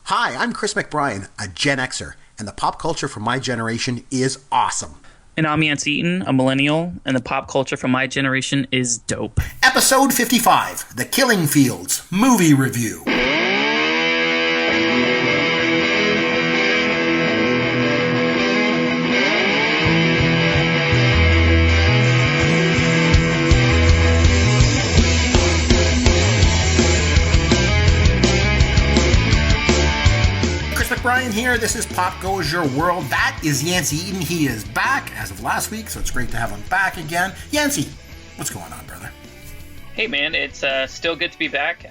Hi, I'm Chris McBrien, a Gen Xer, and the pop culture from my generation is awesome. And I'm Yancy Eaton, a millennial, and the pop culture from my generation is dope. Episode 55, The Killing Fields, Movie Review. Brian here. This is Pop Goes Your World. That is Yancy Eaton. He is back as of last week, so it's great to have him back again. Yancy, what's going on, brother? Hey, man, it's still good to be back.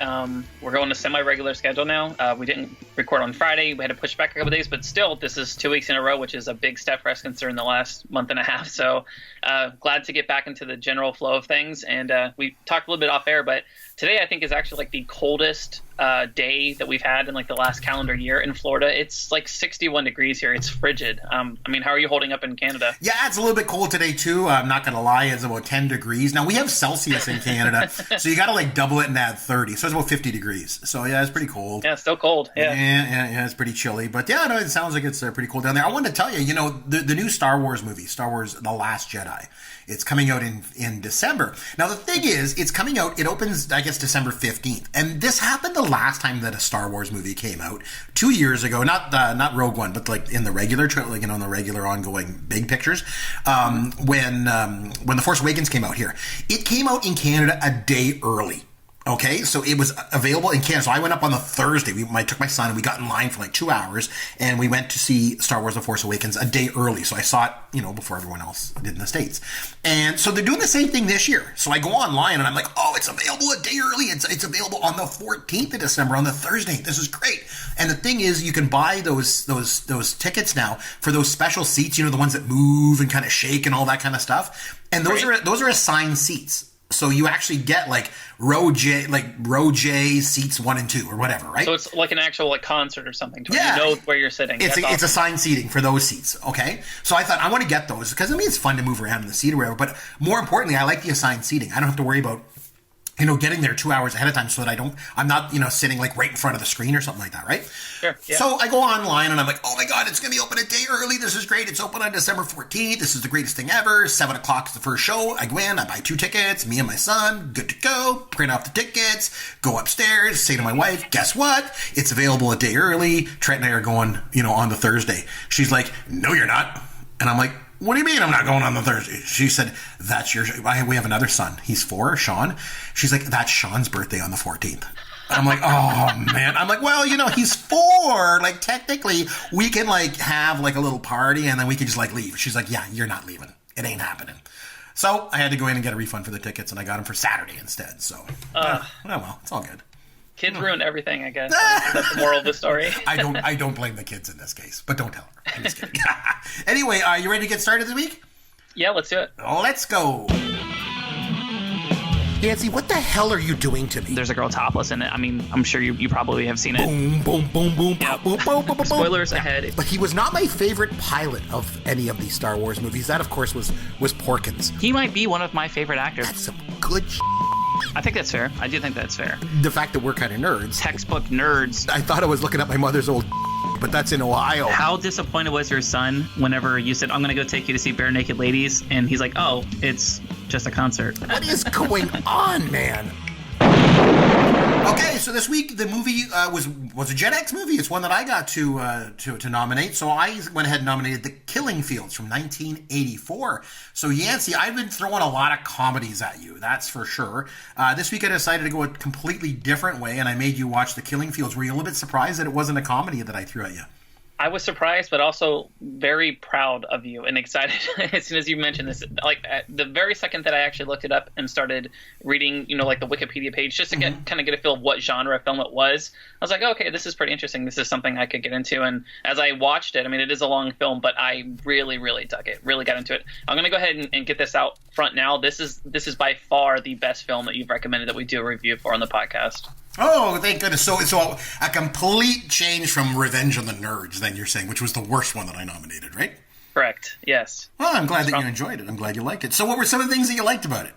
We're going to semi-regular schedule now. We didn't record on Friday. We had to push back a couple days, but still, this is 2 weeks in a row, which is a big step for us considering the last month and a half. So glad to get back into the general flow of things. And we talked a little bit off air, but today I think is actually like the coldest day that we've had in like the last calendar year in Florida. It's like 61 degrees here. It's frigid. I mean, how are you holding up in Canada? Yeah, it's a little bit cold today too. I'm not going to lie. It's about 10 degrees. Now we have Celsius in Canada, so you got to like double it and add 30. So it's about 50 degrees. So yeah, it's pretty cold. Yeah, it's still cold. Yeah, it's pretty chilly. But yeah, no, it sounds like it's pretty cold down there. I wanted to tell you, the new Star Wars movie, Star Wars The Last Jedi, it's coming out in December. Now the thing is, it's coming out, it opens, I guess, December 15th. And this happened the last time that a Star Wars movie came out, 2 years ago, not Rogue One, but like in the regular, like, in the regular ongoing big pictures, when The Force Awakens came out here. It came out in Canada a day early. Okay, so it was available in Canada. So I went up on the Thursday. I took my son and we got in line for like 2 hours and we went to see Star Wars The Force Awakens a day early. So I saw it, before everyone else did in the States. And so they're doing the same thing this year. So I go online and I'm like, oh, it's available a day early. It's available on the 14th of December, on the Thursday. This is great. And the thing is, you can buy those tickets now for those special seats, the ones that move and kind of shake and all that kind of stuff. And those are assigned seats. So you actually get like row J seats 1 and 2 or whatever, right? So it's like an actual like concert or something. Yeah. You know where you're sitting. It's assigned seating for those seats, okay? So I thought, I want to get those because, it's fun to move around in the seat or whatever. But more importantly, I like the assigned seating. I don't have to worry about getting there 2 hours ahead of time so that I'm not, sitting like right in front of the screen or something like that, right? Sure. Yeah. So I go online and I'm like, oh my God, it's going to be open a day early. This is great. It's open on December 14th. This is the greatest thing ever. 7 o'clock is the first show. I go in, I buy 2 tickets, me and my son, good to go, print off the tickets, go upstairs, say to my wife, guess what? It's available a day early. Trent and I are going, on the Thursday. She's like, no, you're not. And I'm like, what do you mean I'm not going on the Thursday? She said, we have another son. He's 4, Sean. She's like, that's Sean's birthday on the 14th. I'm like, oh, man. I'm like, well, he's 4. Like, technically, we can, like, have, like, a little party, and then we can just, like, leave. She's like, yeah, you're not leaving. It ain't happening. So I had to go in and get a refund for the tickets, and I got them for Saturday instead. So, well, it's all good. Kids ruin everything, I guess. That's the moral of the story. I don't blame the kids in this case, but don't tell her. I'm just kidding. Anyway, are you ready to get started this week? Yeah, let's do it. Let's go. Yancy, what the hell are you doing to me? There's a girl topless in it. I mean, I'm sure you probably have seen it. Boom, boom, boom, boom, yeah. boom, boom, boom, boom. Spoilers ahead. But he was not my favorite pilot of any of these Star Wars movies. That, of course, was Porkins. He might be one of my favorite actors. That's some good I think that's fair. I do think that's fair. The fact that we're kind of nerds. Textbook nerds. I thought I was looking at my mother's old but that's in Ohio. How disappointed was your son whenever you said, I'm going to go take you to see Bare Naked Ladies? And he's like, oh, it's just a concert. What is going on, man? Okay, so this week the movie was a Gen X movie. It's one that I got to nominate. So I went ahead and nominated The Killing Fields from 1984. So Yancy, I've been throwing a lot of comedies at you, that's for sure. This week I decided to go a completely different way, and I made you watch The Killing Fields. Were you a little bit surprised that it wasn't a comedy that I threw at you? I was surprised, but also very proud of you and excited as soon as you mentioned this. Like the very second that I actually looked it up and started reading, like the Wikipedia page, just to kind of get a feel of what genre of film it was, I was like, okay, this is pretty interesting. This is something I could get into. And as I watched it, I mean, it is a long film, but I really, really dug it. Really got into it. I'm going to go ahead and get this out front now. This is by far the best film that you've recommended that we do a review for on the podcast. Oh, thank goodness. So a complete change from Revenge of the Nerds, then you're saying, which was the worst one that I nominated, right? Correct. Yes. Well, I'm glad that you enjoyed it. I'm glad you liked it. So what were some of the things that you liked about it?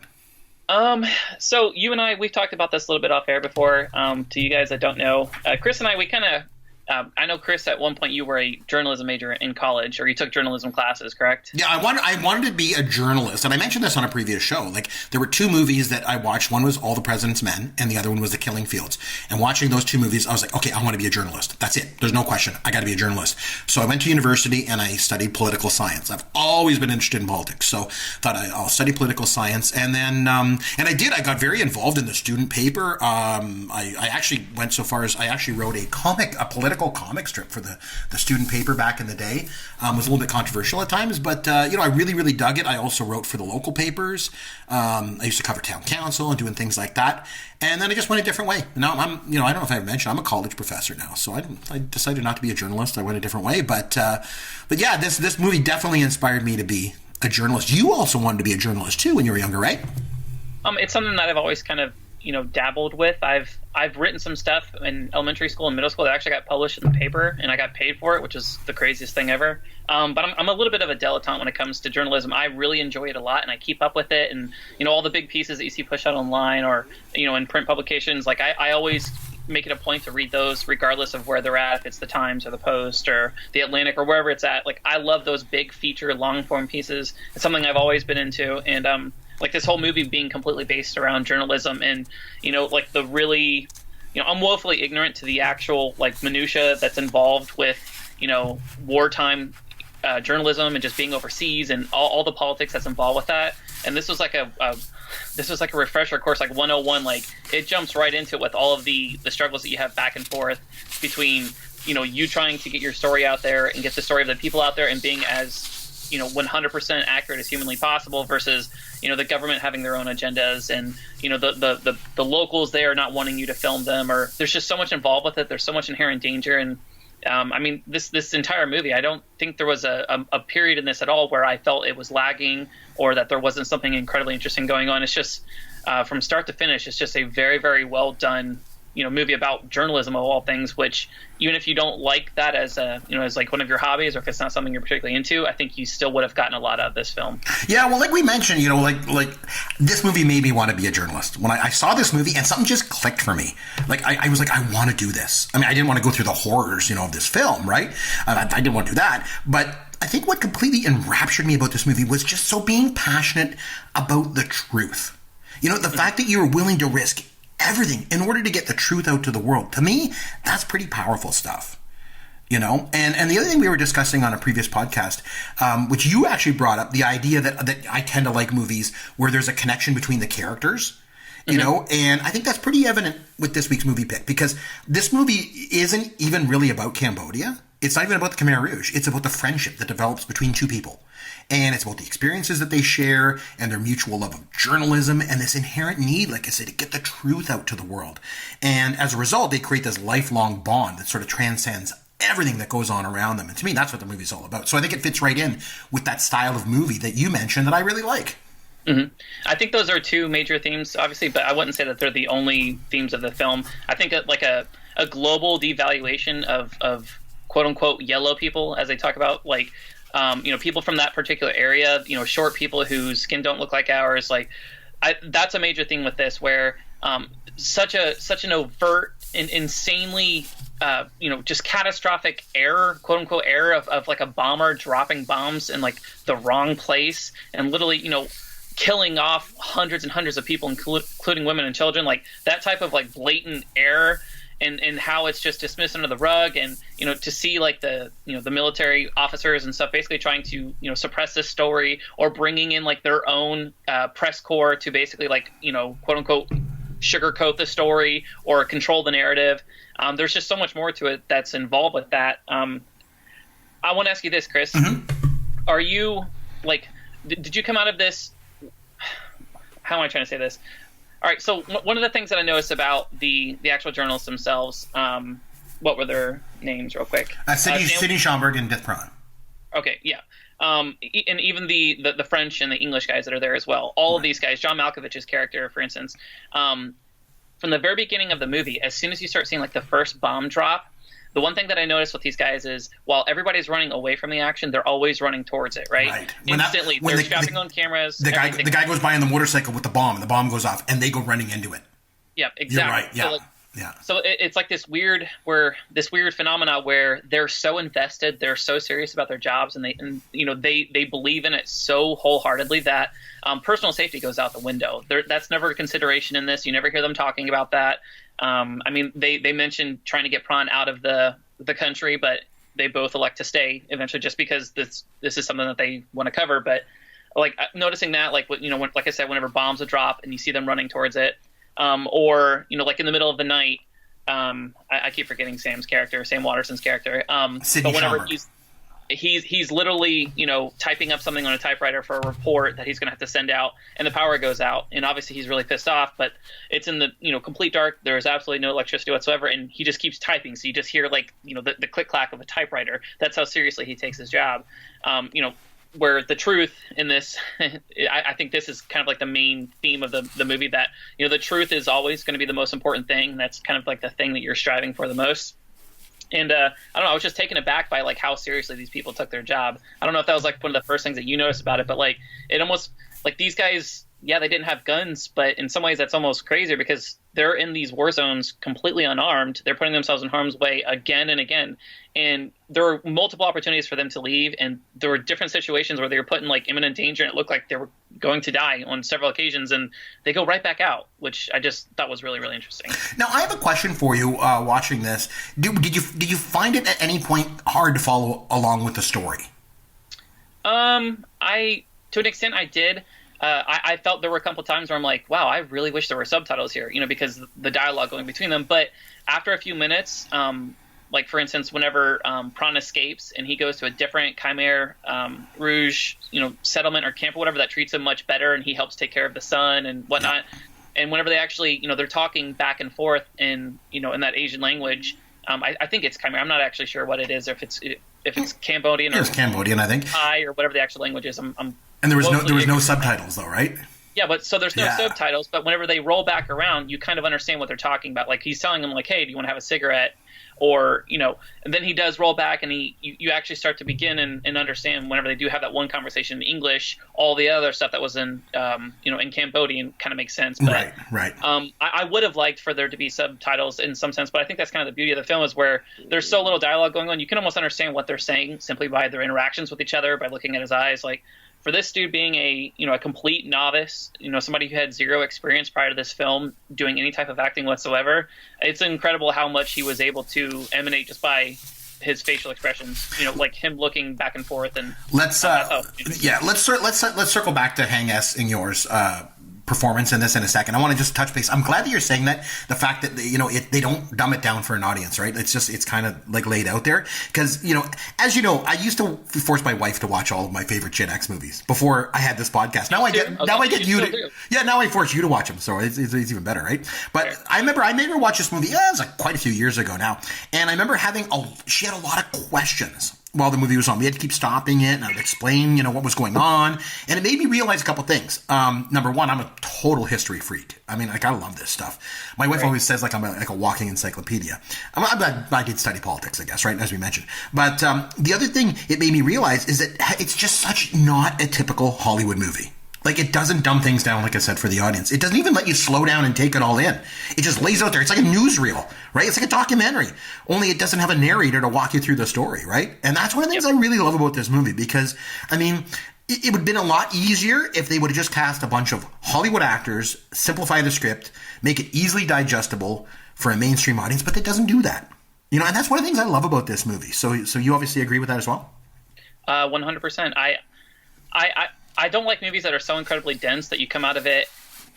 So you and I, we've talked about this a little bit off air before. To you guys that don't know, Chris and I, we kind of I know, Chris, at one point you were a journalism major in college, or you took journalism classes, correct? Yeah, I wanted to be a journalist, and I mentioned this on a previous show. Like, there were two movies that I watched. One was All the President's Men, and the other one was The Killing Fields. And watching those two movies, I was like, okay, I want to be a journalist. That's it. There's no question. I got to be a journalist. So I went to university and I studied political science. I've always been interested in politics, so thought I'll study political science. And then, and I did. I got very involved in the student paper. I actually went so far as I actually wrote a political comic strip for the student paper back in the day. It was a little bit controversial at times, but I really, really dug it. I also wrote for the local papers. I used to cover town council and doing things like that. And then I just went a different way. Now I'm, I don't know if I mentioned, I'm a college professor now, so I decided not to be a journalist. I went a different way, but yeah, this movie definitely inspired me to be a journalist. You also wanted to be a journalist too when you were younger, right? It's something that I've always kind of dabbled with. I've written some stuff in elementary school and middle school that actually got published in the paper, and I got paid for it, which is the craziest thing ever. But I'm a little bit of a dilettante when it comes to journalism. I really enjoy it a lot, and I keep up with it. And all the big pieces that you see pushed out online or in print publications, like I always make it a point to read those regardless of where they're at, if it's the Times or the Post or the Atlantic or wherever it's at. Like, I love those big feature long form pieces. It's something I've always been into, and like this whole movie being completely based around journalism and, like the really, I'm woefully ignorant to the actual like minutia that's involved with, wartime journalism and just being overseas and all the politics that's involved with that. And this was like a refresher course, like 101. Like, it jumps right into it with all of the struggles that you have back and forth between, you trying to get your story out there and get the story of the people out there and being as 100% accurate as humanly possible versus the government having their own agendas and the locals there not wanting you to film them, or there's just so much involved with it. There's so much inherent danger, and this entire movie, I don't think there was a period in this at all where I felt it was lagging or that there wasn't something incredibly interesting going on. It's just from start to finish, it's just a very, very well done movie about journalism of all things, which even if you don't like that as as like one of your hobbies, or if it's not something you're particularly into, I think you still would have gotten a lot out of this film. Yeah, well, like we mentioned, like this movie made me want to be a journalist. When I saw this movie, and something just clicked for me. Like, I was like, I want to do this. I mean, I didn't want to go through the horrors, of this film, right? I didn't want to do that. But I think what completely enraptured me about this movie was just so being passionate about the truth. The fact that you were willing to risk everything in order to get the truth out to the world. To me, that's pretty powerful stuff, And the other thing we were discussing on a previous podcast, which you actually brought up, the idea that I tend to like movies where there's a connection between the characters, and I think that's pretty evident with this week's movie pick, because this movie isn't even really about Cambodia. It's not even about the Khmer Rouge. It's about the friendship that develops between two people. And it's about the experiences that they share and their mutual love of journalism and this inherent need, like I said, to get the truth out to the world. And as a result, they create this lifelong bond that sort of transcends everything that goes on around them. And to me, that's what the movie's all about. So I think it fits right in with that style of movie that you mentioned that I really like. Mm-hmm. I think those are two major themes, obviously, but I wouldn't say that they're the only themes of the film. I think like a global devaluation of quote-unquote yellow people, as they talk about, like, people from that particular area, short people whose skin don't look like ours. Like, that's a major thing with this, where such an overt and insanely, just catastrophic error, quote unquote error of like a bomber dropping bombs in like the wrong place and literally, killing off hundreds and hundreds of people, including women and children. Like, that type of like blatant error. And how it's just dismissed under the rug, and to see like the the military officers and stuff basically trying to suppress this story, or bringing in like their own press corps to basically like quote unquote sugarcoat the story or control the narrative. There's just so much more to it that's involved with that. I want to ask you this, Chris. Mm-hmm. Are you like, did you come out of this? How am I trying to say this? All right, so one of the things that I noticed about the actual journalists themselves, what were their names real quick? Sidney Schomburg and Death Prawn. Okay, yeah. And even the French and the English guys that are there as well. All of these guys, John Malkovich's character, for instance, from the very beginning of the movie, as soon as you start seeing like the first bomb drop, the one thing that I noticed with these guys is while everybody's running away from the action, they're always running towards it, right? Instantly, they're strapping on cameras. The guy goes by on the motorcycle with the bomb, and the bomb goes off, and they go running into it. Yeah, exactly. You're right, yeah. So, like, Yeah. So it's like this weird phenomena where they're so invested, they're so serious about their jobs, and they believe in it so wholeheartedly that personal safety goes out the window. That's never a consideration in this. You never hear them talking about that. I mean, they mentioned trying to get Pran out of the country, but they both elect to stay eventually, just because this is something that they want to cover. But like noticing that, like like I said, whenever bombs would drop and you see them running towards it. Or like in the middle of the night, I keep forgetting Sam Waterston's character. But whenever he's literally typing up something on a typewriter for a report that he's going to have to send out, and the power goes out, and obviously he's really pissed off. But it's in the complete dark. There's absolutely no electricity whatsoever, and he just keeps typing. So you just hear like the click clack of a typewriter. That's how seriously he takes his job. Where the truth in this, I think this is kind of like the main theme of the movie, that the truth is always going to be the most important thing. That's kind of like the thing that you're striving for the most. And I don't know, I was just taken aback by like how seriously these people took their job. I don't know if that was like one of the first things that you noticed about it, but like it almost like these guys, yeah, they didn't have guns, but in some ways that's almost crazier because they're in these war zones completely unarmed. They're putting themselves in harm's way again and again. And there were multiple opportunities for them to leave, and there were different situations where they were put in like imminent danger, and it looked like they were going to die on several occasions, and they go right back out, which I just thought was really, really interesting. Now, I have a question for you watching this. Did you find it at any point hard to follow along with the story? To an extent, I did. I felt there were a couple times where I'm like, wow, I really wish there were subtitles here, because the dialogue going between them. But after a few minutes, like for instance, whenever Pran escapes and he goes to a different Khmer Rouge, settlement or camp or whatever that treats him much better, and he helps take care of the son and whatnot. And whenever they actually, they're talking back and forth in that Asian language, I think it's Khmer. I'm not actually sure what it is, or if it's Cambodian or it's Cambodian, I think, Thai or whatever the actual language is. And there was no subtitles though, right? Yeah, but so there's no subtitles. But whenever they roll back around, you kind of understand what they're talking about. Like he's telling them, like, "Hey, do you want to have a cigarette?" Or and then he does roll back, and you actually start to begin and understand whenever they do have that one conversation in English, all the other stuff that was in in Cambodian kind of makes sense. But, right. I would have liked for there to be subtitles in some sense, but I think that's kind of the beauty of the film is where there's so little dialogue going on, you can almost understand what they're saying simply by their interactions with each other, by looking at his eyes, like. For this dude being a complete novice, somebody who had zero experience prior to this film doing any type of acting whatsoever, it's incredible how much he was able to emanate just by his facial expressions. Like him looking back and forth. And let's circle back to Hang S in yours. Performance in this in a second. I want to just touch base. I'm glad that you're saying that. The fact that they don't dumb it down for an audience, right? It's kind of like laid out there because as you know, I used to force my wife to watch all of my favorite Gen X movies before I had this podcast. Now I get you to now I force you to watch them, so it's even better, right? But sure. I remember I made her watch this movie. It was like quite a few years ago now, and I remember she had a lot of questions while the movie was on. We had to keep stopping it, and I would explain, what was going on. And it made me realize a couple things. Number one, I'm a total history freak. I mean, I love this stuff. My wife always says I'm a walking encyclopedia. I did study politics, I guess, right, as we mentioned. But the other thing it made me realize is that it's just such not a typical Hollywood movie. Like, it doesn't dumb things down, like I said, for the audience. It doesn't even let you slow down and take it all in. It just lays out there. It's like a newsreel, right? It's like a documentary. Only it doesn't have a narrator to walk you through the story, right? And that's one of the things I really love about this movie because, I mean, it would have been a lot easier if they would have just cast a bunch of Hollywood actors, simplify the script, make it easily digestible for a mainstream audience, but it doesn't do that. And that's one of the things I love about this movie. So you obviously agree with that as well? 100%. I don't like movies that are so incredibly dense that you come out of it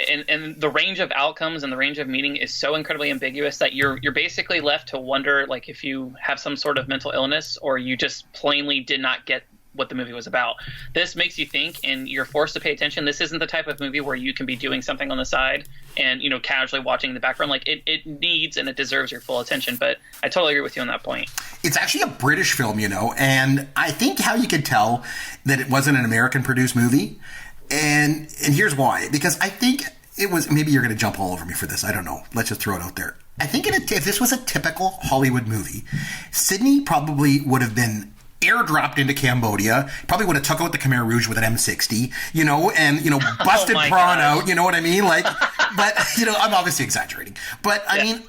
and the range of outcomes and the range of meaning is so incredibly ambiguous that you're basically left to wonder, like, if you have some sort of mental illness or you just plainly did not get what the movie was about. This makes you think and you're forced to pay attention. This isn't the type of movie where you can be doing something on the side and, casually watching in the background. Like it needs and it deserves your full attention. But I totally agree with you on that point. It's actually a British film, and I think how you could tell that it wasn't an American produced movie. And here's why, because I think it was, maybe you're going to jump all over me for this. I don't know. Let's just throw it out there. I think if this was a typical Hollywood movie, Sydney probably would have been airdropped into Cambodia, probably would have took out the Khmer Rouge with an M60, and, busted Pran out, you know what I mean? Like, but, I'm obviously exaggerating. But, I mean,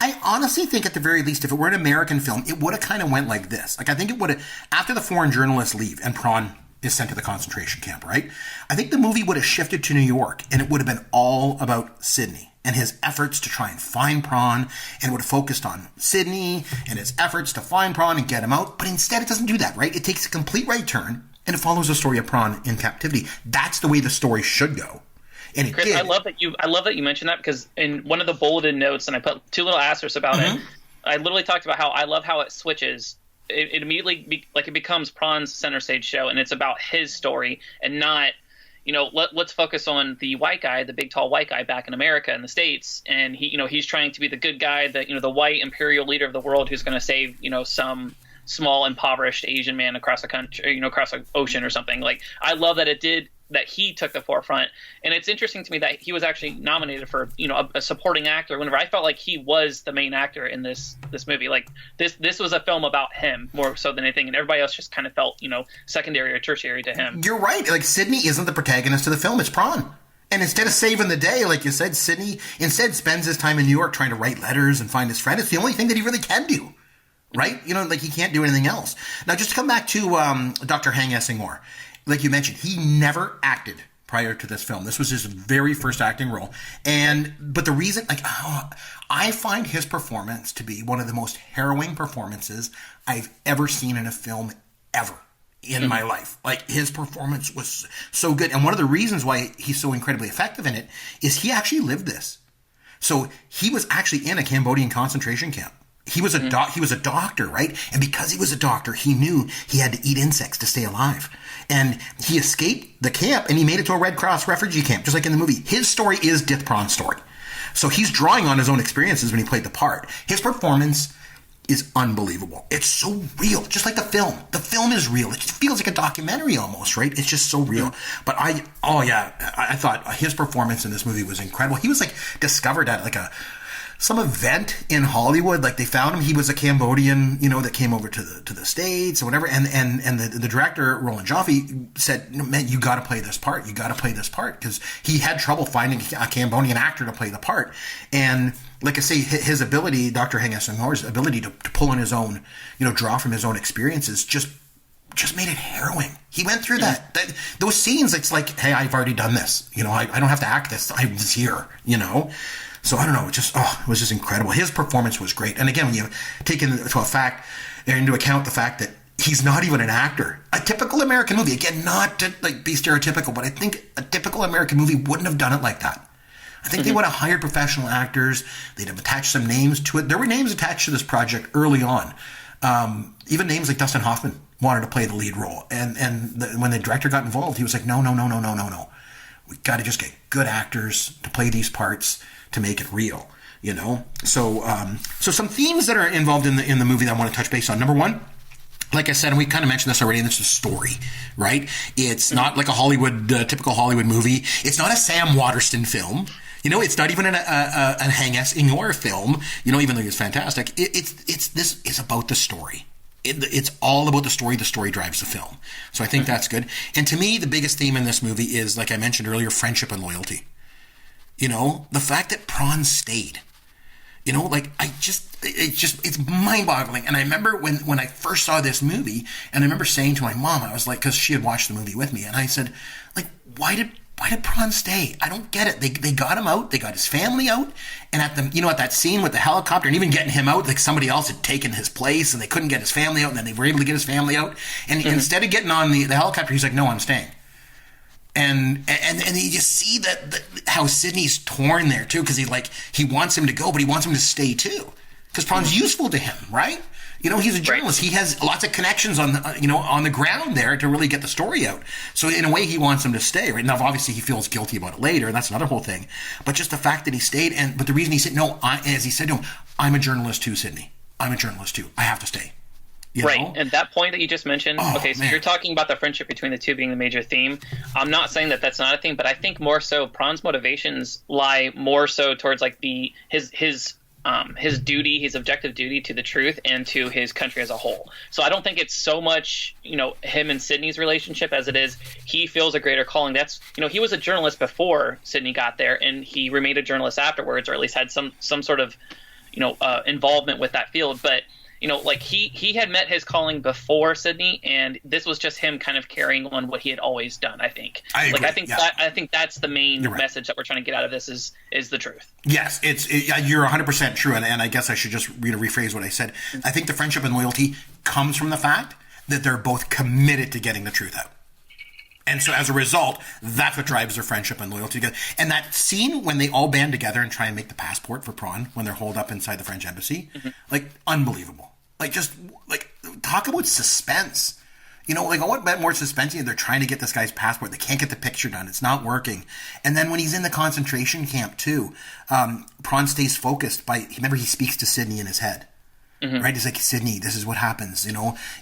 I honestly think at the very least, if it were an American film, it would have kind of went like this. Like, I think it would have, after the foreign journalists leave and Prawn is sent to the concentration camp, right? I think the movie would have shifted to New York, and it would have been all about Sidney and his efforts to try and find Prawn, and it would have focused on Sidney and his efforts to find Prawn and get him out. But instead, it doesn't do that, right? It takes a complete right turn, and it follows the story of Prawn in captivity. That's the way the story should go. And it Chris, did. I love that you mentioned that, because in one of the bulleted notes, and I put two little asterisks about it, I literally talked about how I love how it switches. It immediately it becomes Prawn's center stage show, and it's about his story and not, let's focus on the white guy, the big tall white guy back in America in the States, and he's trying to be the good guy, the white imperial leader of the world who's going to save some small impoverished Asian man across a country, across an ocean or something. Like, I love that that he took the forefront. And it's interesting to me that he was actually nominated for, a supporting actor. Whenever I felt like he was the main actor in this movie, like this was a film about him more so than anything. And everybody else just kind of felt, secondary or tertiary to him. You're right. Like, Sidney isn't the protagonist of the film. It's Prawn. And instead of saving the day, like you said, Sidney instead spends his time in New York trying to write letters and find his friend. It's the only thing that he really can do. Right? Like, he can't do anything else. Now, just to come back to Dr. Hang Essingor. Like you mentioned, he never acted prior to this film. This was his very first acting role. But the reason, I find his performance to be one of the most harrowing performances I've ever seen in a film ever in my life. Like, his performance was so good. And one of the reasons why he's so incredibly effective in it is he actually lived this. So he was actually in a Cambodian concentration camp. He was a doctor, right? And because he was a doctor, he knew he had to eat insects to stay alive. And he escaped the camp, and he made it to a Red Cross refugee camp, just like in the movie. His story is Dith Prawn's story. So he's drawing on his own experiences when he played the part. His performance is unbelievable. It's so real, just like the film. The film is real. It just feels like a documentary almost, right? It's just so real. But I thought his performance in this movie was incredible. He was discovered at some event in Hollywood. Like, they found him. He was a Cambodian, that came over to the States or whatever. And the director, Roland Joffe, said, man, you got to play this part. You got to play this part, because he had trouble finding a Cambodian actor to play the part. And like I say, his ability, Dr. Heng Essingor's ability to pull on his own, draw from his own experiences, just made it harrowing. He went through that those scenes. It's like, hey, I've already done this. I don't have to act this. I was here. So I don't know. It was just incredible. His performance was great. And again, when you take into account the fact that he's not even an actor, a typical American movie, again, not to be stereotypical, but I think a typical American movie wouldn't have done it like that. I think they would have hired professional actors. They'd have attached some names to it. There were names attached to this project early on. Even names like Dustin Hoffman wanted to play the lead role. And when the director got involved, he was like, no. We got to just get good actors to play these parts to make it real, So some themes that are involved in the movie that I want to touch base on. Number one, like I said, and we kind of mentioned this already, and it's a story, right? It's not like a typical Hollywood movie. It's not a Sam Waterston film. It's not even a Hang Essingor film, even though he was fantastic. This is about the story. It's all about the story. The story drives the film. So I think that's good. And to me, the biggest theme in this movie is, like I mentioned earlier, friendship and loyalty. The fact that Prawn stayed. It's mind-boggling. And I remember when I first saw this movie, and I remember saying to my mom, I was like, because she had watched the movie with me, and I said, why did Prawn stay? I don't get it. They got him out. They got his family out. And at that scene with the helicopter, and even getting him out, like somebody else had taken his place, and they couldn't get his family out, and then they were able to get his family out. And instead of getting on the helicopter, he's like, no, I'm staying. And you just see that how Sidney's torn there too, because he wants him to go, but he wants him to stay too, because Prawn's useful to him, right? He's a journalist. Right. He has lots of connections on the ground there to really get the story out. So in a way, he wants him to stay. Right now, obviously, he feels guilty about it later, and that's another whole thing. But just the fact that he stayed, but the reason he said no, as he said to him, I'm a journalist too, Sidney. I'm a journalist too. I have to stay. Right, and that point that you just mentioned, so you're talking about the friendship between the two being the major theme. I'm not saying that that's not a thing, but I think more so Prawn's motivations lie more so towards his duty, his objective duty to the truth and to his country as a whole. So I don't think it's so much, him and Sidney's relationship as it is he feels a greater calling. That's, he was a journalist before Sidney got there, and he remained a journalist afterwards, or at least had some sort of involvement with that field. But like he had met his calling before Sydney, and this was just him kind of carrying on what he had always done. I think. I agree. I think that's the main message that we're trying to get out of this is the truth. Yes, you're 100% true, and I guess I should just rephrase what I said. I think the friendship and loyalty comes from the fact that they're both committed to getting the truth out. And so as a result, that's what drives their friendship and loyalty together. And that scene when they all band together and try and make the passport for Prawn when they're holed up inside the French embassy, like, unbelievable. Like, just, like, talk about suspense. Like, I want more suspense. They're trying to get this guy's passport. They can't get the picture done. It's not working. And then when he's in the concentration camp, too, Prawn stays focused remember, he speaks to Sydney in his head. Right? He's like, Sydney, this is what happens.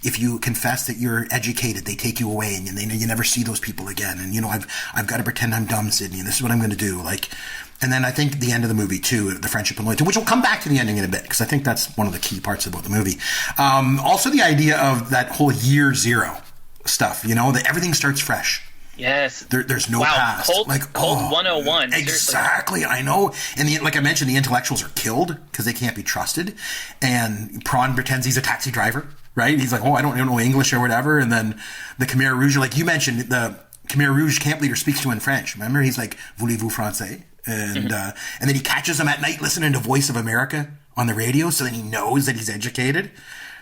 If you confess that you're educated, they take you away, and you never see those people again. And I've got to pretend I'm dumb, Sydney, and this is what I'm going to do. Like, and then I think the end of the movie too, the friendship and loyalty, which we'll come back to the ending in a bit because I think that's one of the key parts about the movie. Also, the idea of that whole year zero stuff. That everything starts fresh. Yes. There's no past. Cold 101. Exactly. Seriously. I know. And like I mentioned, the intellectuals are killed because they can't be trusted. And Prawn pretends he's a taxi driver, right? He's like, I don't know English or whatever. And then the Khmer Rouge, like you mentioned, the Khmer Rouge camp leader speaks to him in French. Remember? He's like, voulez-vous français? And then he catches him at night listening to Voice of America on the radio. So then he knows that he's educated.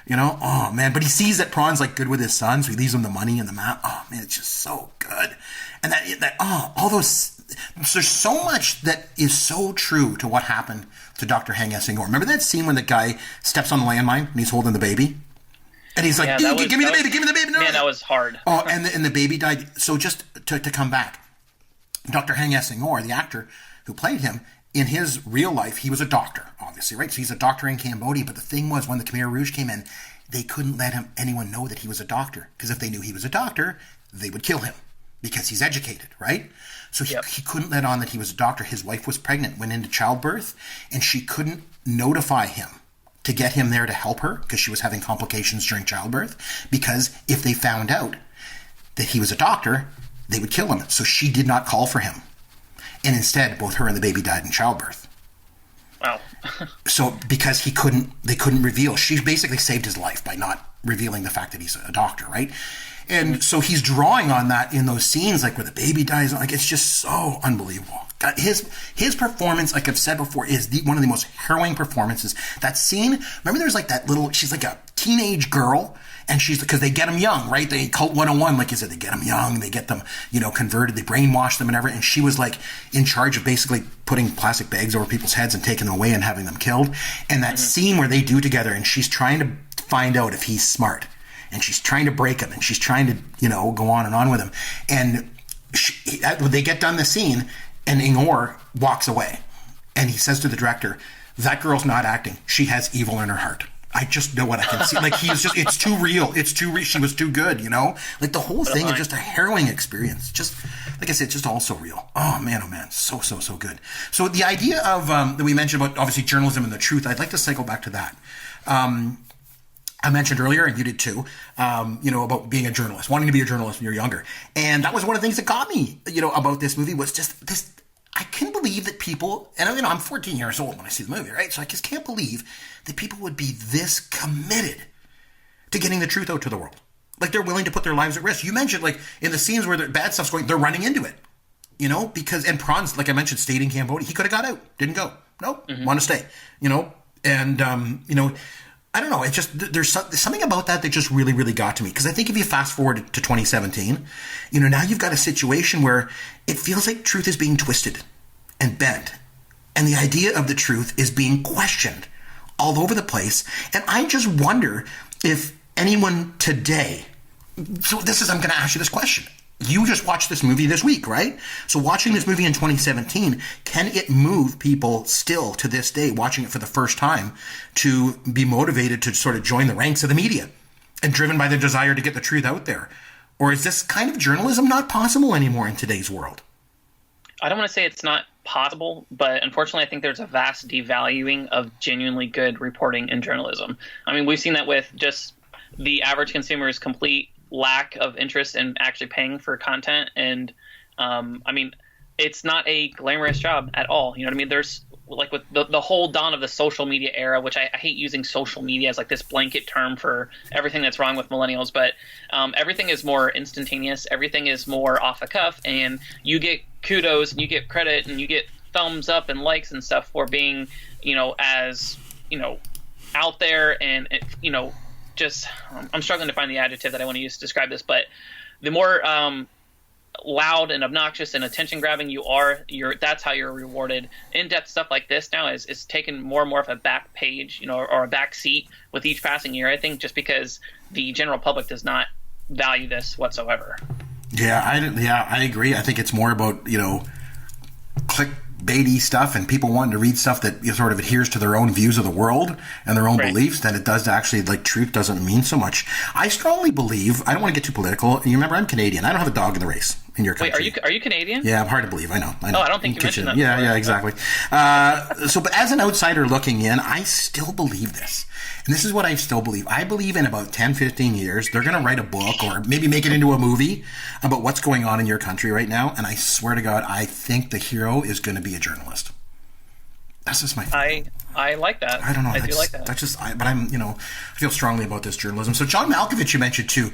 Oh man, but he sees that Prawn's like good with his son, so he leaves him the money and the map. Oh man, it's just so good. And all those, there's so much that is so true to what happened to Dr. Heng Esing-Or. Remember that scene when the guy steps on the landmine and he's holding the baby? And he's like, give me the baby. No, man, that was hard. And the baby died. So just to come back, Dr. Heng Esing-Or, the actor who played him, in his real life, he was a doctor, obviously, right? So he's a doctor in Cambodia. But the thing was, when the Khmer Rouge came in, they couldn't let anyone know that he was a doctor. Because if they knew he was a doctor, they would kill him because he's educated, right? So he couldn't let on that he was a doctor. His wife was pregnant, went into childbirth, and she couldn't notify him to get him there to help her because she was having complications during childbirth. Because if they found out that he was a doctor, they would kill him. So she did not call for him. And instead, both her and the baby died in childbirth. Wow. So because they couldn't reveal. She basically saved his life by not revealing the fact that he's a doctor, right? And so he's drawing on that in those scenes, like where the baby dies. Like, it's just so unbelievable. God, his performance, like I've said before, is one of the most harrowing performances. That scene, remember there's like that little, she's like a teenage girl, and because they get them young, right? They Cult 101, like you said, they get them young, they get them, converted, they brainwash them and everything. And she was like in charge of basically putting plastic bags over people's heads and taking them away and having them killed. And that scene where they do together, and she's trying to find out if he's smart, and she's trying to break him, and she's trying to, go on and on with him. And they get done the scene, and Ingor walks away, and he says to the director, "That girl's not acting. She has evil in her heart. I just know what I can see." Like, it's too real. It's too real. She was too good, Like, the whole thing is just a harrowing experience. Just, like I said, just all so real. Oh man. So good. So the idea of, that we mentioned about, obviously, journalism and the truth, I'd like to cycle back to that. I mentioned earlier, and you did too, about being a journalist, wanting to be a journalist when you're younger. And that was one of the things that got me, about this movie was just this. I couldn't believe that people, and I'm 14 years old when I see the movie, right? So I just can't believe that people would be this committed to getting the truth out to the world. Like, they're willing to put their lives at risk. You mentioned, like, in the scenes where the bad stuff's going, they're running into it, and Prawn's, like I mentioned, stayed in Cambodia. He could have got out, didn't go. Nope, want to stay, and, I don't know. It's just, there's something about that just really, really got to me. Because I think if you fast forward to 2017, now you've got a situation where it feels like truth is being twisted and bent. And the idea of the truth is being questioned all over the place. And I just wonder if anyone today, I'm going to ask you this question. You just watched this movie this week, right? So watching this movie in 2017, can it move people still to this day, watching it for the first time, to be motivated to sort of join the ranks of the media and driven by the desire to get the truth out there? Or is this kind of journalism not possible anymore in today's world? I don't want to say it's not possible, but unfortunately I think there's a vast devaluing of genuinely good reporting in journalism. I mean, we've seen that with just the average consumer's complete lack of interest in actually paying for content. And I mean, it's not a glamorous job at all. You know what I mean? There's like with the whole dawn of the social media era, which I hate using social media as like this blanket term for everything that's wrong with millennials, but everything is more instantaneous, everything is more off the cuff, and you get kudos and you get credit and you get thumbs up and likes and stuff for being, as, out there and, just, I'm struggling to find the adjective that I want to use to describe this, but the more loud and obnoxious and attention grabbing that's how you're rewarded. In-depth stuff like this now is taken more and more of a back page, or a back seat with each passing year, I think, just because the general public does not value this whatsoever. Yeah, I agree. I think it's more about, clickbaity stuff and people wanting to read stuff that sort of adheres to their own views of the world and their own beliefs than it does to actually, like, truth doesn't mean so much. I strongly believe, I don't want to get too political. You remember, I'm Canadian. I don't have a dog in the race in your country. Wait, are you Canadian? Yeah, hard to believe. I know. Oh, I don't think you mentioned that. Yeah, exactly. But as an outsider looking in, I still believe this. And this is what I still believe. I believe in about 10, 15 years, they're going to write a book or maybe make it into a movie about what's going on in your country right now. And I swear to God, I think the hero is going to be a journalist. That's just my feeling. I like that. I don't know. I do like that. That's just, but I'm, I feel strongly about this journalism. So John Malkovich, you mentioned too.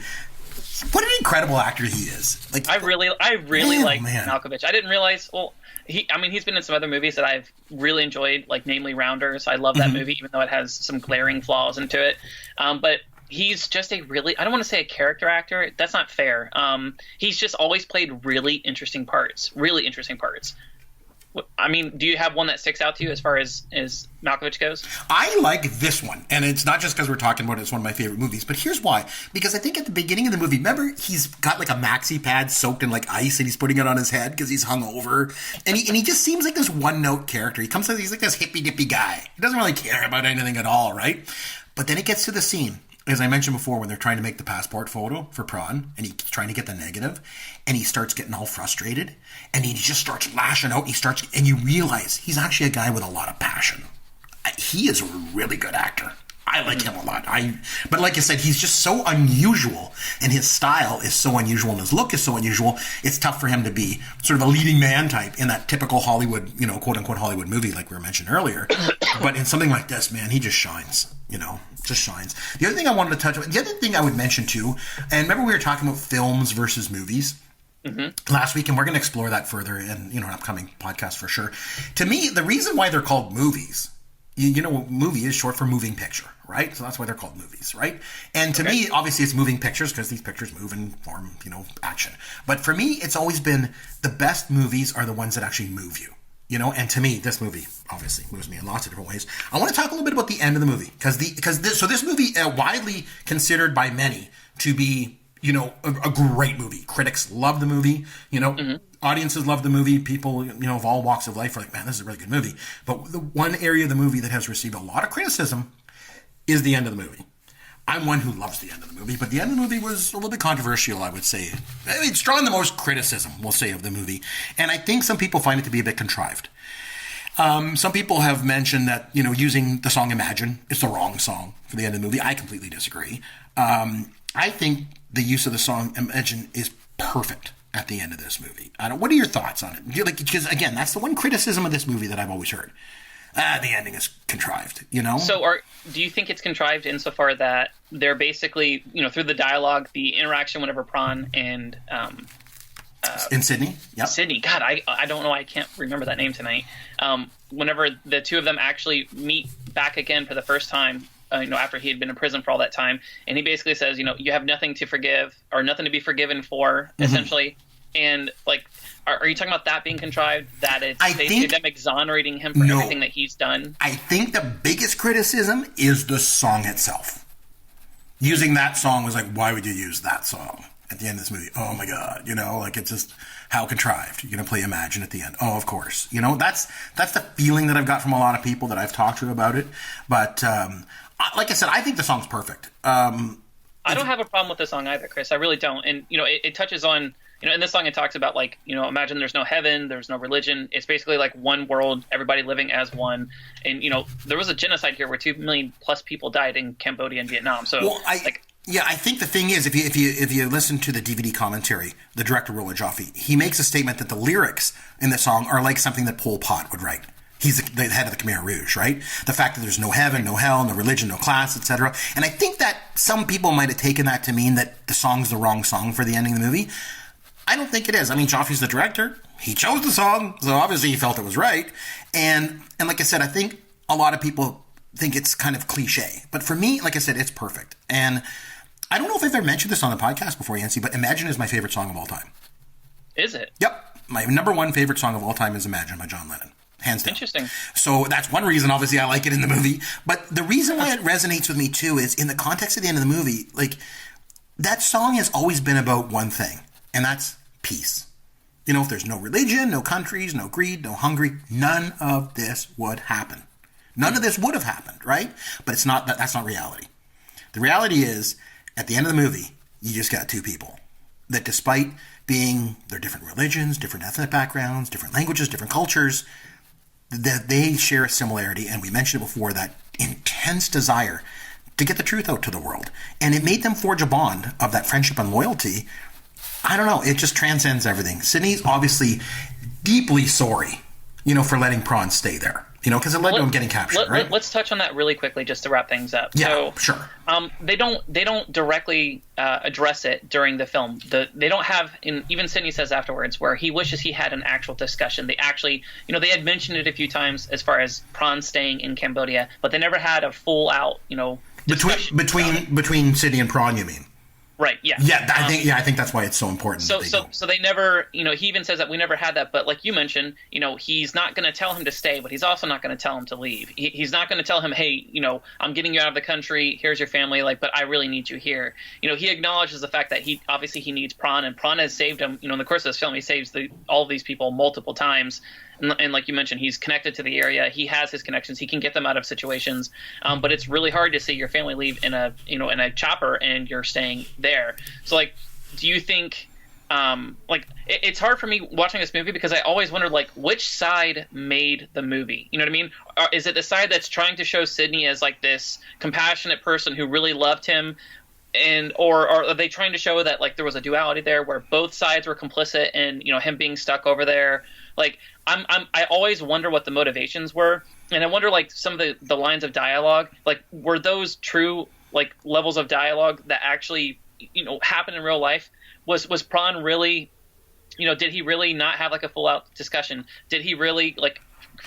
What an incredible actor he is! Like, I really like Malkovich. I didn't realize. Well, he's been in some other movies that I've really enjoyed, like namely Rounders. I love that movie, even though it has some glaring flaws into it. But he's just I don't want to say a character actor. That's not fair. He's just always played really interesting parts. I mean, do you have one that sticks out to you as far as Malkovich goes? I like this one, and it's not just because we're talking about it. It's one of my favorite movies, but here's why. Because I think at the beginning of the movie, remember, he's got like a maxi pad soaked in like ice, and he's putting it on his head because he's hungover, and he just seems like this one-note character. He's like this hippy-dippy guy. He doesn't really care about anything at all, right? But then it gets to the scene, as I mentioned before, when they're trying to make the passport photo for Prawn, and he's trying to get the negative, and he starts getting all frustrated, and he just starts lashing out, and you realize he's actually a guy with a lot of passion. He is a really good actor. I like him a lot. But like I said, he's just so unusual, and his style is so unusual, and his look is so unusual, it's tough for him to be sort of a leading man type in that typical Hollywood, quote-unquote Hollywood movie like we were mentioned earlier. But in something like this, man, he just shines, just shines. The other thing I wanted to touch on, the other thing I would mention too, and remember we were talking about films versus movies last week, and we're going to explore that further in an upcoming podcast for sure. To me, the reason why they're called movies, movie is short for moving picture, right? So that's why they're called movies, right? And to me, obviously, it's moving pictures because these pictures move and form, action. But for me, it's always been the best movies are the ones that actually move you. And to me, this movie obviously moves me in lots of different ways. I want to talk a little bit about the end of the movie because this movie widely considered by many to be a great movie. Critics love the movie. Audiences love the movie. People of all walks of life are like, man, this is a really good movie. But the one area of the movie that has received a lot of criticism is the end of the movie. I'm one who loves the end of the movie, but the end of the movie was a little bit controversial, I would say. It's drawn the most criticism, we'll say, of the movie. And I think some people find it to be a bit contrived. Some people have mentioned that, using the song Imagine is the wrong song for the end of the movie. I completely disagree. I think the use of the song Imagine is perfect at the end of this movie. What are your thoughts on it? Because, again, that's the one criticism of this movie that I've always heard. The ending is contrived, So do you think it's contrived insofar that they're basically, through the dialogue, the interaction whenever Prawn and in Sydney? Yep. Sydney. God, I don't know. I can't remember that name tonight. Whenever the two of them actually meet back again for the first time, after he had been in prison for all that time, and he basically says, you have nothing to forgive or nothing to be forgiven for, essentially. And like, are you talking about that being contrived? That it's basically them exonerating him for everything that he's done? I think the biggest criticism is the song itself. Using that song was like, why would you use that song at the end of this movie? Oh my God, it's just how contrived. You're going to play Imagine at the end. Oh, of course. That's the feeling that I've got from a lot of people that I've talked to about it. But like I said, I think the song's perfect. I don't have a problem with the song either, Chris. I really don't. And, it touches on, in this song it talks about, like, imagine there's no heaven, there's no religion. It's basically like one world, everybody living as one. And, there was a genocide here where 2 million plus people died in Cambodia and Vietnam. So, I think the thing is, if you listen to the DVD commentary, the director, Roland Joffe, he makes a statement that the lyrics in the song are like something that Pol Pot would write. He's the head of the Khmer Rouge, right? The fact that there's no heaven, no hell, no religion, no class, etc. And I think that some people might have taken that to mean that the song's the wrong song for the ending of the movie. I don't think it is. I mean, Joffrey's the director. He chose the song, so obviously he felt it was right. And like I said, I think a lot of people think it's kind of cliche. But for me, like I said, it's perfect. And I don't know if I've ever mentioned this on the podcast before, Yancy, but Imagine is my favorite song of all time. Is it? Yep. My number one favorite song of all time is Imagine by John Lennon. Hands down. Interesting. So that's one reason, obviously, I like it in the movie. But the reason why it resonates with me, too, is in the context of the end of the movie, like, that song has always been about one thing, and that's peace. You know, if there's no religion, no countries, no greed, no hungry, none of this would happen. None of this would have happened, right? But it's not. That's not reality. The reality is, at the end of the movie, you just got two people that, despite being their different religions, different ethnic backgrounds, different languages, different cultures, that they share a similarity, and we mentioned it before, that intense desire to get the truth out to the world. And it made them forge a bond of that friendship and loyalty. I don't know, it just transcends everything. Sydney's obviously deeply sorry, you know, for letting Prawn stay there, you know, because it led to him getting captured, right? Let's touch on that really quickly just to wrap things up. Yeah, so, sure. They don't directly address it during the film. They don't have, even Sydney says afterwards, where he wishes he had an actual discussion. They actually, you know, they had mentioned it a few times as far as Prawn staying in Cambodia, but they never had a full out, you know, between Sydney and Prawn, you mean? Right. Yeah. Yeah. I think that's why it's so important. So they never, you know, he even says that we never had that. But like you mentioned, you know, he's not going to tell him to stay, but he's also not going to tell him to leave. He's not going to tell him, hey, you know, I'm getting you out of the country. Here's your family. Like, but I really need you here. You know, he acknowledges the fact that he needs Prawn, and Prawn has saved him. You know, in the course of this film, he saves all of these people multiple times. And like you mentioned, he's connected to the area. He has his connections. He can get them out of situations. But it's really hard to see your family leave in a chopper and you're staying there. So like, do you think it's hard for me watching this movie because I always wondered like which side made the movie? You know what I mean? Is it the side that's trying to show Sydney as like this compassionate person who really loved him? Or are they trying to show that like there was a duality there where both sides were complicit in, you know, him being stuck over there? Like I always wonder what the motivations were, and I wonder like some of the lines of dialogue, like were those true like levels of dialogue that actually, you know, happen in real life? Was Prawn really, you know, did he really not have like a full out discussion? Did he really like,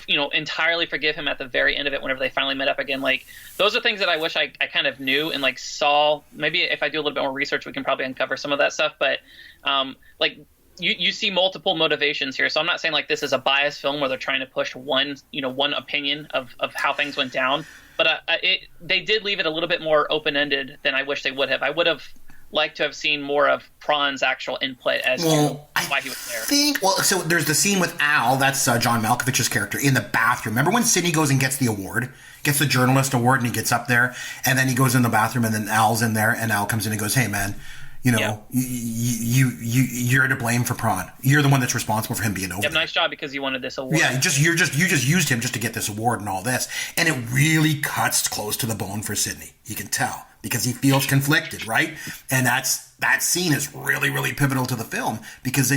you know, entirely forgive him at the very end of it whenever they finally met up again? Like those are things that I wish I kind of knew and like saw. Maybe if I do a little bit more research, we can probably uncover some of that stuff. But like you see multiple motivations here. So I'm not saying like this is a biased film where they're trying to push one opinion of how things went down. But they did leave it a little bit more open-ended than I wish they would have. I would have liked to have seen more of Prawn's actual input as to why he was there. So there's the scene with Al, that's John Malkovich's character, in the bathroom. Remember when Sidney goes and gets the award? Gets the journalist award, and he gets up there, and then he goes in the bathroom, and then Al's in there, and Al comes in and goes, hey, man, you know, you're to blame for Prawn. You're the one that's responsible for him being over. Yeah, nice job because you wanted this award. Yeah, you just used him just to get this award and all this, and it really cuts close to the bone for Sidney. You can tell because he feels conflicted, right? And that scene is really, really pivotal to the film because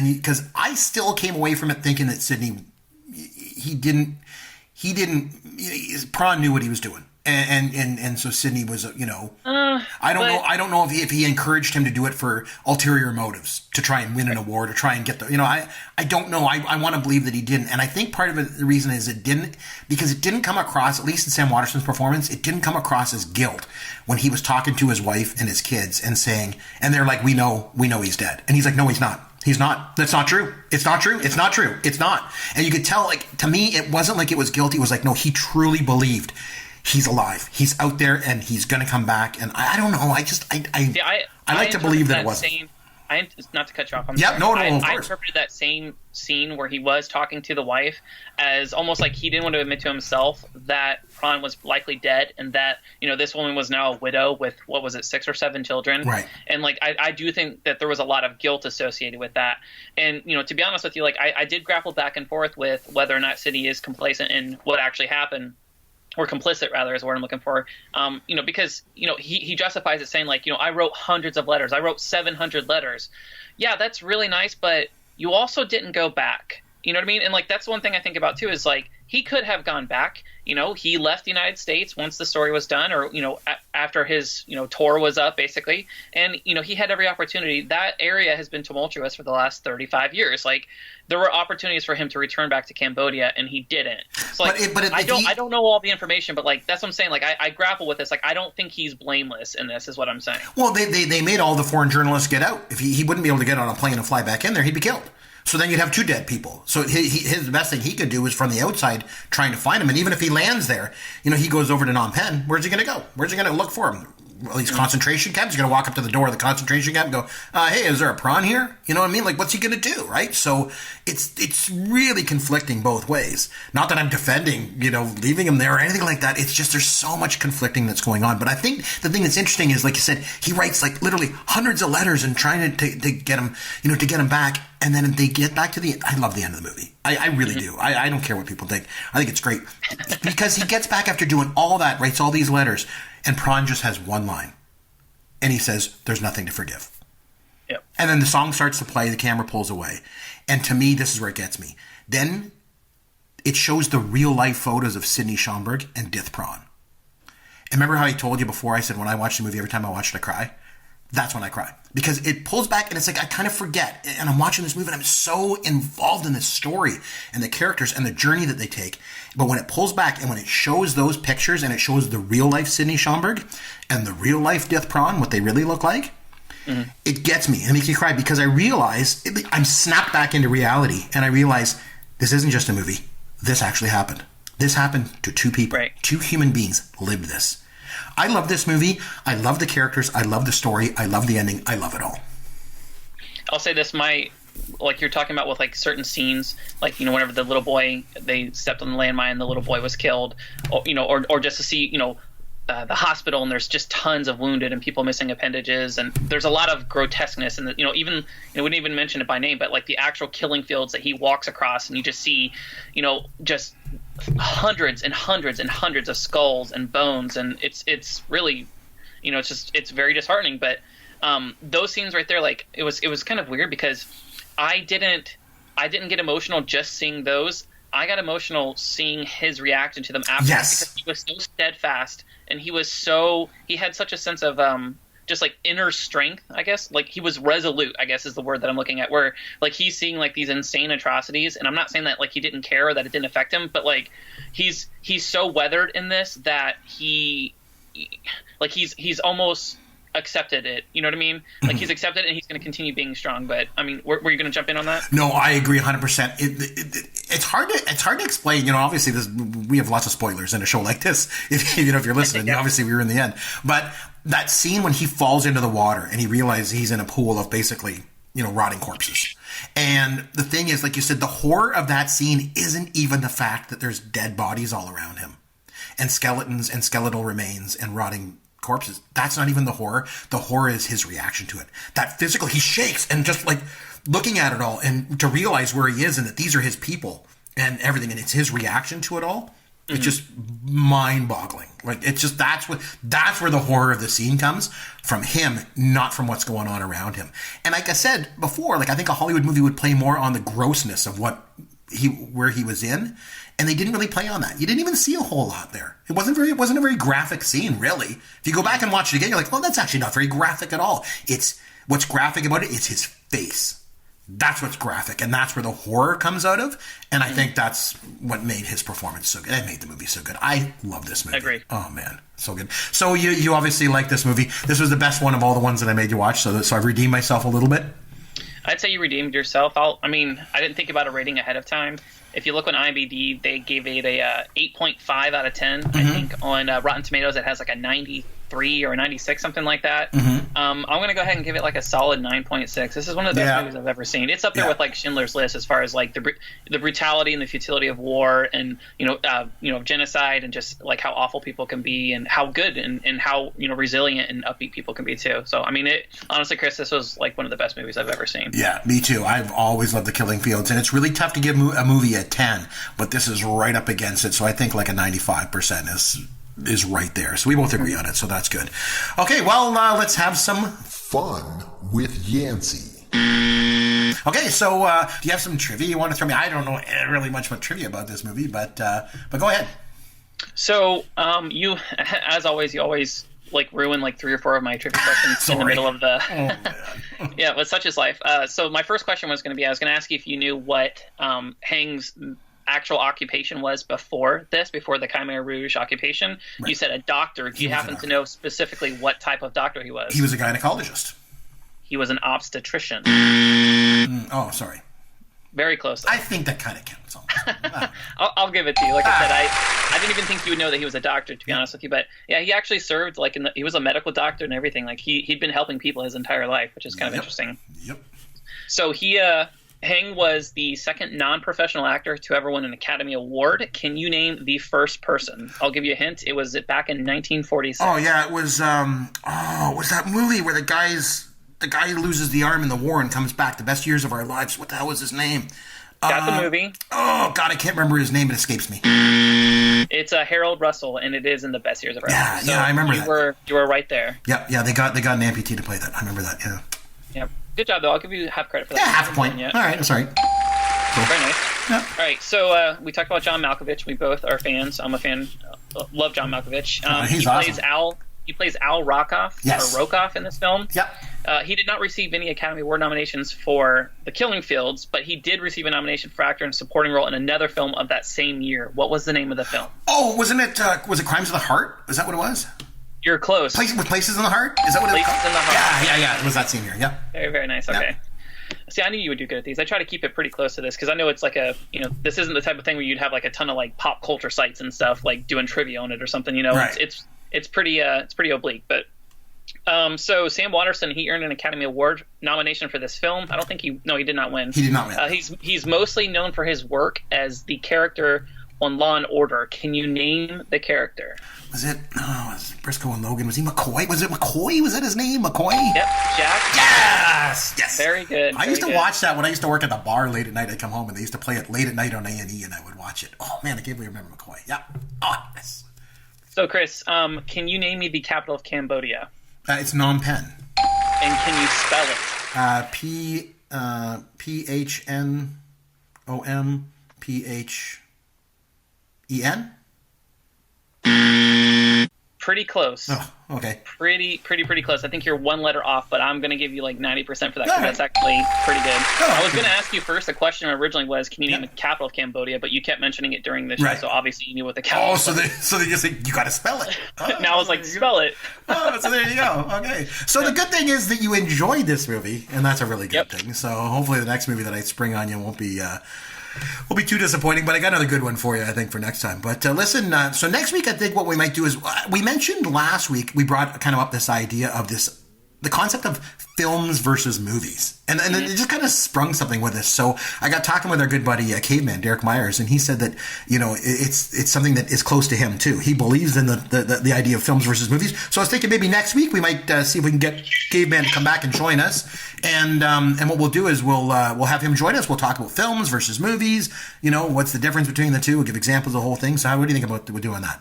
I still came away from it thinking that Sidney, Prawn knew what he was doing. And so Sidney was, you know, I don't know if he encouraged him to do it for ulterior motives to try and win an award or try and get the, you know, I don't know. I want to believe that he didn't. And I think part of it, the reason is it didn't come across, at least in Sam Waterston's performance, it didn't come across as guilt when he was talking to his wife and his kids and saying, and they're like, we know he's dead. And he's like, no, he's not. He's not. That's not true. It's not true. It's not true. It's not. And you could tell, like, to me, it wasn't like it was guilty. It was like, no, he truly believed he's alive. He's out there, and he's going to come back. And I don't know. I like to believe that it wasn't. Not to cut you off. Of course. I interpreted that same scene where he was talking to the wife as almost like he didn't want to admit to himself that Prawn was likely dead, and that, you know, this woman was now a widow with, 6 or 7 children. Right. And like I do think that there was a lot of guilt associated with that. And, you know, to be honest with you, like I did grapple back and forth with whether or not Sidney is complacent in what actually happened. Or complicit, rather, is what I'm looking for. You know, because, you know, he justifies it saying, like, you know, I wrote hundreds of letters. I wrote 700 letters. Yeah, that's really nice, but you also didn't go back. You know what I mean? And, like, that's one thing I think about, too, is, like, he could have gone back. He left the United States once the story was done, or after his tour was up, basically. And he had every opportunity. That area has been tumultuous for the last 35 years. Like, there were opportunities for him to return back to Cambodia, and he didn't. So, like, I don't know all the information, but like, that's what I'm saying. Like, I grapple with this. Like, I don't think he's blameless in this, is what I'm saying. Well, they made all the foreign journalists get out. If he wouldn't be able to get on a plane and fly back in there, he'd be killed. So then you'd have 2 dead people. So his best thing he could do is from the outside trying to find him. And even if he lands there, he goes over to Phnom Penh. Where's he going to go? Where's he going to look for him? Well, these concentration camps. He's going to walk up to the door of the concentration camp and go, hey, is there a prawn here? You know what I mean? Like, what's he going to do, right? So it's really conflicting both ways. Not that I'm defending, leaving him there or anything like that. It's just there's so much conflicting that's going on. But I think the thing that's interesting is, like you said, he writes like literally hundreds of letters and trying to get him, to get him back. And then they get back to I love the end of the movie. I really do. I don't care what people think. I think it's great. Because he gets back after doing all that, writes all these letters, and Prawn just has one line. And he says, there's nothing to forgive. Yep. And then the song starts to play, the camera pulls away. And to me, this is where it gets me. Then it shows the real life photos of Sidney Schomburg and Dith Prawn. And remember how I told you before, I said when I watch the movie, every time I watch it, I cry? That's when I cry. Because it pulls back and it's like I kind of forget. And I'm watching this movie and I'm so involved in this story and the characters and the journey that they take. But when it pulls back and when it shows those pictures and it shows the real life Sidney Schomburg and the real life Dith Prawn, what they really look like, it gets me and it makes me cry because I realize I'm snapped back into reality and I realize this isn't just a movie. This actually happened. This happened to 2 people. Right. 2 human beings lived this. I love this movie. I love the characters. I love the story. I love the ending. I love it all. I'll say this, like you're talking about with like certain scenes, like, whenever the little boy, they stepped on the landmine and the little boy was killed, or just to see, the hospital and there's just tons of wounded and people missing appendages. And there's a lot of grotesqueness. And, even, we didn't even mention it by name, but like the actual killing fields that he walks across and you just see, just hundreds and hundreds and hundreds of skulls and bones. And it's really, it's very disheartening. But those scenes right there, like it was kind of weird because I didn't get emotional just seeing those. I got emotional seeing his reaction to them after because he was so steadfast and he had such a sense of just like inner strength, I guess. Like he was resolute, I guess is the word that I'm looking at, where like he's seeing like these insane atrocities. And I'm not saying that like he didn't care or that it didn't affect him, but like he's so weathered in this that he's almost accepted it. You know what I mean? Like he's accepted it and he's going to continue being strong. But I mean, were you going to jump in on that? No, I agree 100%. It's hard to explain. Obviously we have lots of spoilers in a show like this. If you're listening, yeah. Obviously we were in the end. But that scene when he falls into the water and he realizes he's in a pool of basically, rotting corpses. And the thing is, like you said, the horror of that scene isn't even the fact that there's dead bodies all around him and skeletons and skeletal remains and rotting corpses. That's not even the horror. The horror is his reaction to it. That physical, he shakes and just like looking at it all and to realize where he is and that these are his people and everything. And it's his reaction to it all. It's just mind-boggling. Like it's just that's where the horror of the scene comes from him, not from what's going on around him. And like I said before, like I think a Hollywood movie would play more on the grossness of where he was in, and they didn't really play on that. You didn't even see a whole lot there. It wasn't a very graphic scene, really. If you go back and watch it again, you're like, well, that's actually not very graphic at all. It's what's graphic about it is his face. That's what's graphic, and that's where the horror comes out of. And I think that's what made his performance so good. It made the movie so good. I love this movie. I agree. Oh man, so good. So you obviously like this movie. This was the best one of all the ones that I made you watch. So I've redeemed myself a little bit. I'd say you redeemed yourself. I didn't think about a rating ahead of time. If you look on IMDb, they gave it a 8.5 out of 10. I think on Rotten Tomatoes it has like a 93 or a 96, something like that. I'm going to go ahead and give it like a solid 9.6. This is one of the best movies I've ever seen. It's up there with like Schindler's List as far as like the brutality and the futility of war and genocide and just like how awful people can be and how good and how resilient and upbeat people can be too. So I mean, honestly, Chris, this was like one of the best movies I've ever seen. Yeah, me too. I've always loved The Killing Fields, and it's really tough to give a movie a 10, but this is right up against it. So I think like a 95% is right there. So we both agree on it. So that's good. Okay, well, let's have some fun with Yancy. Okay, so do you have some trivia you want to throw me? I don't know really much about trivia about this movie, but go ahead. So you, as always, like ruin like 3 or 4 of my trivia questions in the middle of the. Yeah, but such is life. So my first question was going to be, I was going to ask you if you knew what Hang's actual occupation was before the Khmer Rouge occupation. Right. You said a doctor. Do you happen to know specifically what type of doctor he was? He was a gynecologist. He was an obstetrician. Oh, sorry. Very close. I think that kind of counts. I'll give it to you. Like I said, I didn't even think you would know that he was a doctor, to be honest with you. But yeah, he actually served like he was a medical doctor and everything. Like he'd been helping people his entire life, which is kind of interesting. Yep. So Hang was the second non-professional actor to ever win an Academy Award. Can you name the first person? I'll give you a hint. It was back in 1946. Oh yeah, it was. Was that movie where the guy loses the arm in the war and comes back? The Best Years of Our Lives. What the hell was his name? Got the movie. Oh God, I can't remember his name. It escapes me. It's Harold Russell, and it is in the Best Years of Our Lives. So yeah, I remember that. You were right there. Yeah. They got an amputee to play that. I remember that. Yeah. Yep. Good job, though. I'll give you half credit for that. Yeah, half a point. All right, that's all right. Cool. Very nice. Yeah. All right, so we talked about John Malkovich. We both are fans. I'm a fan. Love John Malkovich. He's awesome. He plays Al Rockoff, yes. or Rokoff in this film. Yep. He did not receive any Academy Award nominations for The Killing Fields, but he did receive a nomination for actor in a supporting role in another film of that same year. What was the name of the film? Oh, wasn't it? Was it Crimes of the Heart? Is that what it was? You're close. Places in the Heart? Is that what it was? Places in the Heart. Yeah. It was that same year. Yeah. Very, very nice. Okay. Yeah. See, I knew you would do good at these. I try to keep it pretty close to this because I know it's like this isn't the type of thing where you'd have like a ton of like pop culture sites and stuff like doing trivia on it or something. Right. It's pretty oblique. But so Sam Waterston, he earned an Academy Award nomination for this film. I don't think he did not win. He did not win. He's mostly known for his work as the character on Law and Order. Can you name the character? Was it Briscoe and Logan? Was he McCoy? Was it McCoy? Was that his name? McCoy? Yep, Jack. Yes. Very good. I used to watch that when I used to work at the bar late at night. I'd come home and they used to play it late at night on A&E, and I would watch it. Oh man, I can't believe I remember McCoy. Yeah. Oh yes. So Chris, can you name me the capital of Cambodia? It's Phnom Penh. And can you spell it? PHNOMPHEN? Pretty close. Oh, okay. Pretty close. I think you're one letter off, but I'm going to give you like 90% for that because that's actually pretty good. I was going to ask you first. The question originally was, can you name the capital of Cambodia? But you kept mentioning it during the show, so obviously you knew what the capital was. So they just say, you got to spell it. Now I was like, spell it. So there you go. Okay. So the good thing is that you enjoyed this movie, and that's a really good thing. So hopefully the next movie that I spring on you won't be too disappointing, but I got another good one for you, I think, for next time. But listen, so next week, I think what we might do is, we mentioned last week, we brought kind of up this idea of the concept of films versus movies. And it just kind of sprung something with us. So I got talking with our good buddy, Caveman, Derek Myers, and he said that, it's something that is close to him too. He believes in the idea of films versus movies. So I was thinking maybe next week we might see if we can get Caveman to come back and join us. And what we'll do is we'll have him join us. We'll talk about films versus movies. What's the difference between the two? We'll give examples of the whole thing. So what do you think about doing that?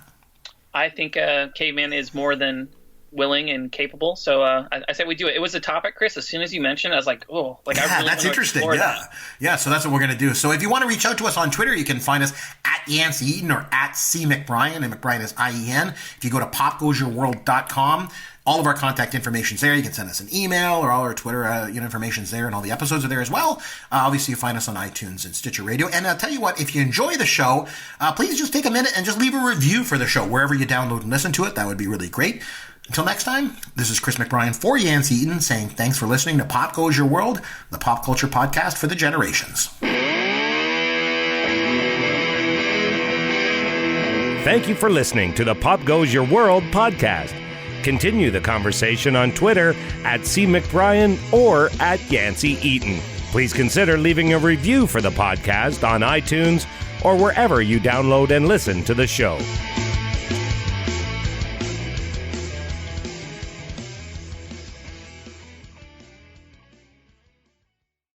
I think Caveman is more than willing and capable, so I said we do it. It was a topic, Chris. As soon as you mentioned, I was like, oh, like I really that's interesting. Yeah. So that's what we're going to do. So if you want to reach out to us on Twitter, you can find us at Yancy Eaton or at C McBrien, and McBrien is IEN. If you go to popgoesyourworld.com, all of our contact information's there. You can send us an email, or all our Twitter information's there, and all the episodes are there as well. Obviously, you find us on iTunes and Stitcher Radio. And I'll tell you what, if you enjoy the show, please just take a minute and just leave a review for the show wherever you download and listen to it. That would be really great. Until next time, this is Chris McBrien for Yancy Eaton saying thanks for listening to Pop Goes Your World, the pop culture podcast for the generations. Thank you for listening to the Pop Goes Your World podcast. Continue the conversation on Twitter at C McBrien or at Yancy Eaton. Please consider leaving a review for the podcast on iTunes or wherever you download and listen to the show.